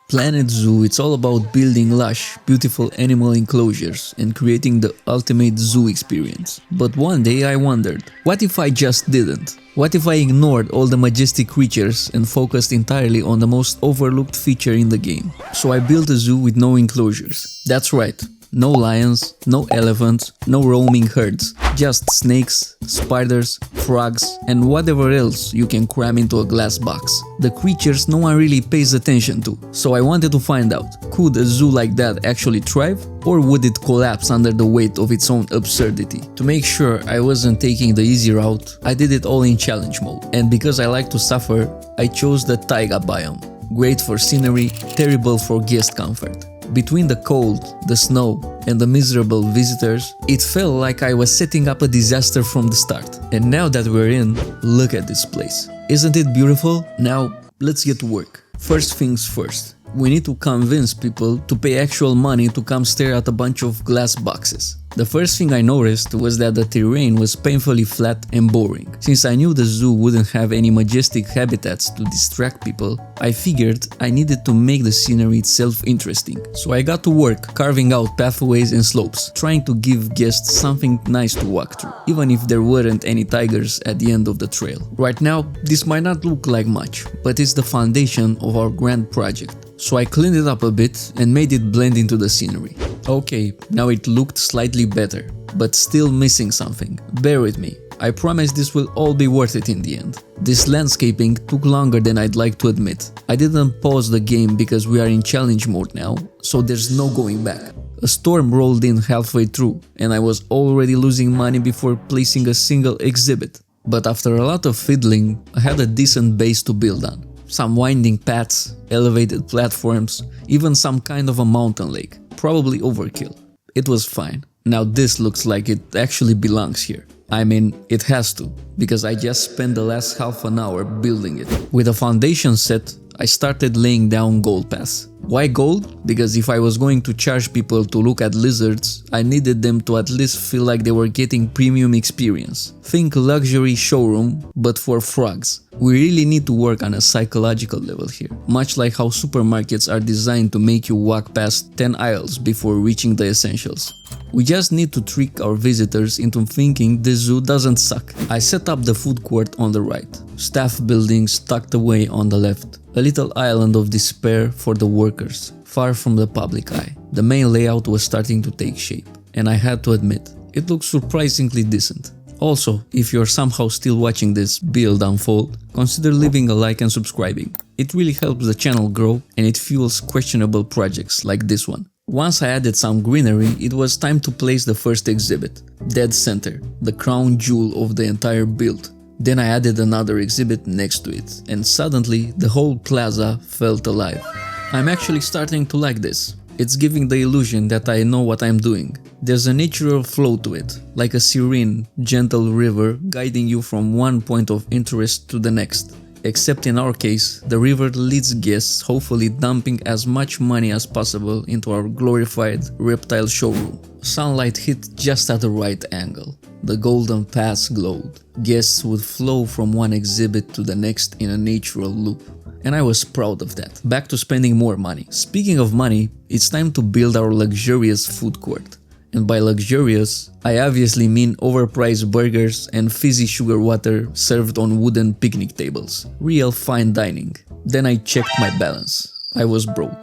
Planet Zoo, it's all about building lush, beautiful animal enclosures and creating the ultimate zoo experience. But one day I wondered, what if I just didn't? What if I ignored all the majestic creatures and focused entirely on the most overlooked feature in the game? So I built a zoo with no enclosures. That's right. No lions, no elephants, no roaming herds, just snakes, spiders, frogs, and whatever else you can cram into a glass box. The creatures no one really pays attention to, so I wanted to find out, could a zoo like that actually thrive, or would it collapse under the weight of its own absurdity? To make sure I wasn't taking the easy route, I did it all in challenge mode, and because I like to suffer, I chose the taiga biome. Great for scenery, terrible for guest comfort. Between the cold, the snow, and the miserable visitors, it felt like I was setting up a disaster from the start. And now that we're in, look at this place. Isn't it beautiful? Now, let's get to work. First things first. We need to convince people to pay actual money to come stare at a bunch of glass boxes. The first thing I noticed was that the terrain was painfully flat and boring. Since I knew the zoo wouldn't have any majestic habitats to distract people, I figured I needed to make the scenery itself interesting. So I got to work carving out pathways and slopes, trying to give guests something nice to walk through, even if there weren't any tigers at the end of the trail. Right now, this might not look like much, but it's the foundation of our grand project. So I cleaned it up a bit and made it blend into the scenery. Okay, now it looked slightly better, but still missing something. Bear with me, I promise this will all be worth it in the end. This landscaping took longer than I'd like to admit. I didn't pause the game because we are in challenge mode now, so there's no going back. A storm rolled in halfway through, and I was already losing money before placing a single exhibit. But after a lot of fiddling, I had a decent base to build on. Some winding paths, elevated platforms, even some kind of a mountain lake. Probably overkill. It was fine. Now this looks like it actually belongs here. I mean, it has to, because I just spent the last half an hour building it. With a foundation set, I started laying down gold paths. Why gold? Because if I was going to charge people to look at lizards, I needed them to at least feel like they were getting premium experience. Think luxury showroom, but for frogs. We really need to work on a psychological level here, much like how supermarkets are designed to make you walk past 10 aisles before reaching the essentials. We just need to trick our visitors into thinking the zoo doesn't suck. I set up the food court on the right, staff buildings tucked away on the left, a little island of despair for the workers, far from the public eye. The main layout was starting to take shape, and I had to admit, it looks surprisingly decent. Also, if you're somehow still watching this build unfold, consider leaving a like and subscribing. It really helps the channel grow and it fuels questionable projects like this one. Once I added some greenery, it was time to place the first exhibit, dead center, the crown jewel of the entire build. Then I added another exhibit next to it, and suddenly the whole plaza felt alive. I'm actually starting to like this. It's giving the illusion that I know what I'm doing. There's a natural flow to it, like a serene, gentle river guiding you from one point of interest to the next. Except in our case, the river leads guests, hopefully dumping as much money as possible into our glorified reptile showroom. Sunlight hit just at the right angle. The golden paths glowed. Guests would flow from one exhibit to the next in a natural loop. And I was proud of that. Back to spending more money. Speaking of money, it's time to build our luxurious food court. And by luxurious, I obviously mean overpriced burgers and fizzy sugar water served on wooden picnic tables. Real fine dining. Then I checked my balance. I was broke.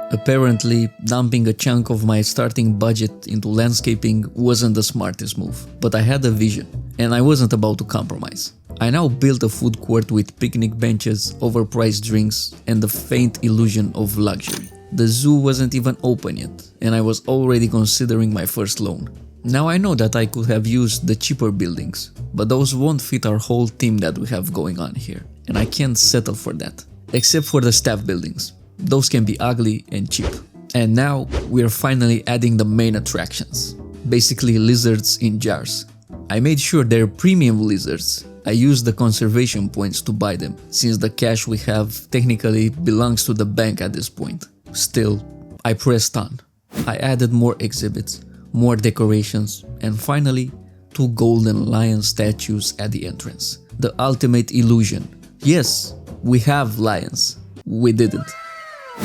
Apparently, dumping a chunk of my starting budget into landscaping wasn't the smartest move. But I had a vision, and I wasn't about to compromise. I now built a food court with picnic benches, overpriced drinks, and the faint illusion of luxury. The zoo wasn't even open yet, and I was already considering my first loan. Now I know that I could have used the cheaper buildings, but those won't fit our whole team that we have going on here, and I can't settle for that. Except for the staff buildings. Those can be ugly and cheap. And now we are finally adding the main attractions. Basically lizards in jars. I made sure they're premium lizards. I used the conservation points to buy them, since the cash we have technically belongs to the bank at this point. Still, I pressed on. I added more exhibits, more decorations, and finally, 2 golden lion statues at the entrance. The ultimate illusion. Yes, we have lions. We didn't.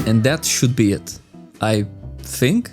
And that should be it. I think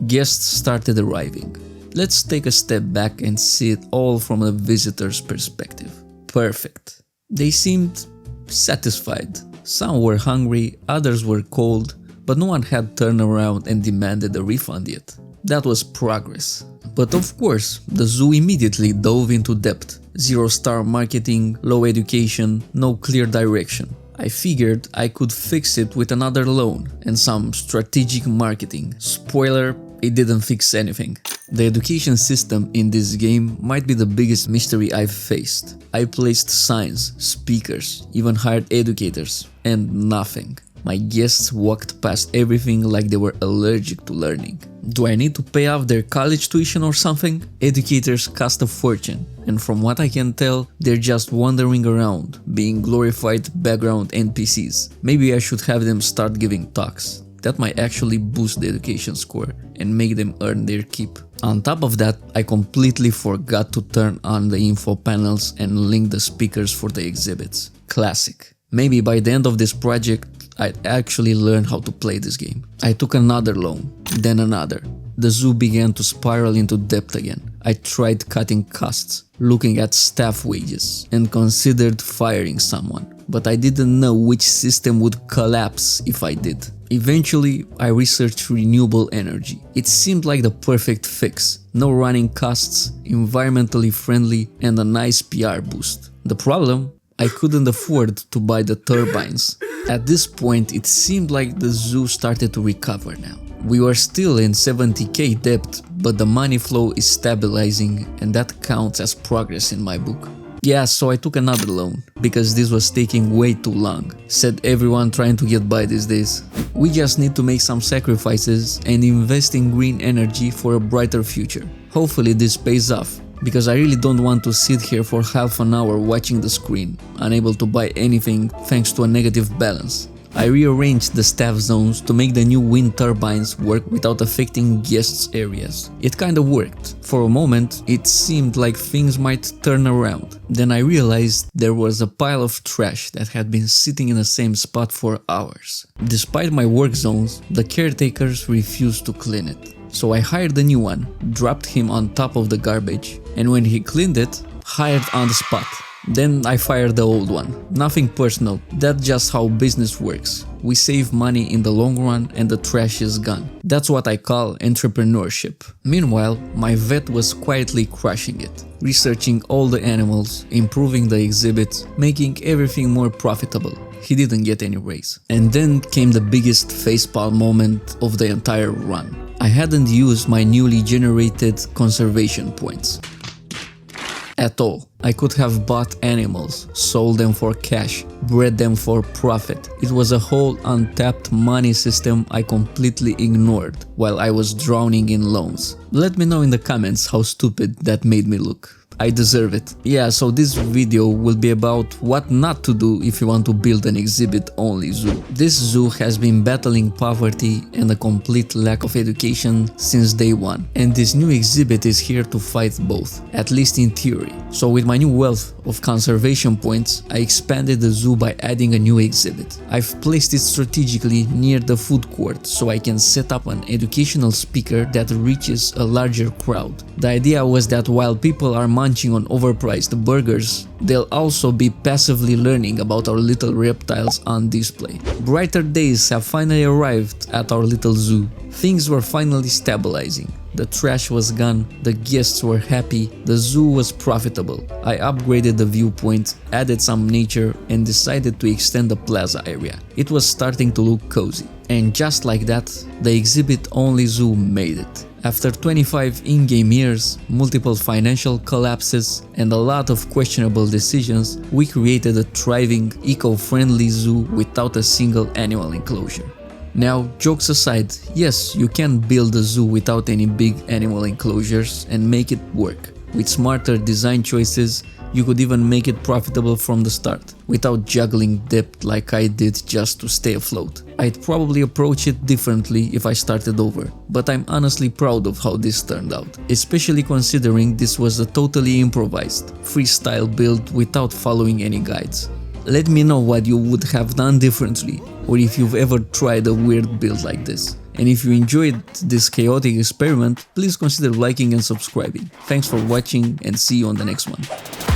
guests started arriving. Let's take a step back and see it all from a visitor's perspective. Perfect. They seemed satisfied. Some were hungry, others were cold, but no one had turned around and demanded a refund yet. That was progress. But of course, the zoo immediately dove into debt. 0-star marketing, low education, no clear direction. I figured I could fix it with another loan and some strategic marketing. Spoiler, it didn't fix anything. The education system in this game might be the biggest mystery I've faced. I placed signs, speakers, even hired educators, and nothing. My guests walked past everything like they were allergic to learning. Do I need to pay off their college tuition or something? Educators cost a fortune, and from what I can tell, they're just wandering around, being glorified background NPCs. Maybe I should have them start giving talks. That might actually boost the education score and make them earn their keep. On top of that, I completely forgot to turn on the info panels and link the speakers for the exhibits. Classic. Maybe by the end of this project, I'd actually learn how to play this game. I took another loan, then another. The zoo began to spiral into debt again. I tried cutting costs, looking at staff wages, and considered firing someone. But I didn't know which system would collapse if I did. Eventually, I researched renewable energy. It seemed like the perfect fix. No running costs, environmentally friendly, and a nice PR boost. The problem? I couldn't afford to buy the turbines. At this point, it seemed like the zoo started to recover now. We were still in 70k debt, but the money flow is stabilizing, and that counts as progress in my book. Yeah, so I took another loan, because this was taking way too long, said everyone trying to get by these days. We just need to make some sacrifices and invest in green energy for a brighter future. Hopefully this pays off, because I really don't want to sit here for half an hour watching the screen, unable to buy anything thanks to a negative balance. I rearranged the staff zones to make the new wind turbines work without affecting guests' areas. It kinda worked. For a moment, it seemed like things might turn around. Then I realized there was a pile of trash that had been sitting in the same spot for hours. Despite my work zones, the caretakers refused to clean it. So I hired a new one, dropped him on top of the garbage, and when he cleaned it, hired on the spot. Then I fired the old one. Nothing personal, that's just how business works. We save money in the long run and the trash is gone. That's what I call entrepreneurship. Meanwhile, my vet was quietly crushing it, researching all the animals, improving the exhibits, making everything more profitable. He didn't get any raise. And then came the biggest facepalm moment of the entire run. I hadn't used my newly generated conservation points at all. I could have bought animals, sold them for cash, bred them for profit. It was a whole untapped money system I completely ignored while I was drowning in loans. Let me know in the comments how stupid that made me look. I deserve it. Yeah, so this video will be about what not to do if you want to build an exhibit-only zoo. This zoo has been battling poverty and a complete lack of education since day one, and this new exhibit is here to fight both, at least in theory. So with my new wealth of conservation points, I expanded the zoo by adding a new exhibit. I've placed it strategically near the food court so I can set up an educational speaker that reaches a larger crowd. The idea was that while people are munching on overpriced burgers, they'll also be passively learning about our little reptiles on display. Brighter days have finally arrived at our little zoo. Things were finally stabilizing. The trash was gone, the guests were happy, the zoo was profitable. I upgraded the viewpoint, added some nature, and decided to extend the plaza area. It was starting to look cozy. And just like that, the exhibit-only zoo made it. After 25 in-game years, multiple financial collapses, and a lot of questionable decisions, we created a thriving, eco-friendly zoo without a single animal enclosure. Now, jokes aside, yes, you can build a zoo without any big animal enclosures and make it work. With smarter design choices, you could even make it profitable from the start, without juggling debt like I did just to stay afloat. I'd probably approach it differently if I started over, but I'm honestly proud of how this turned out, especially considering this was a totally improvised, freestyle build without following any guides. Let me know what you would have done differently, or if you've ever tried a weird build like this. And if you enjoyed this chaotic experiment, please consider liking and subscribing. Thanks for watching and see you on the next one.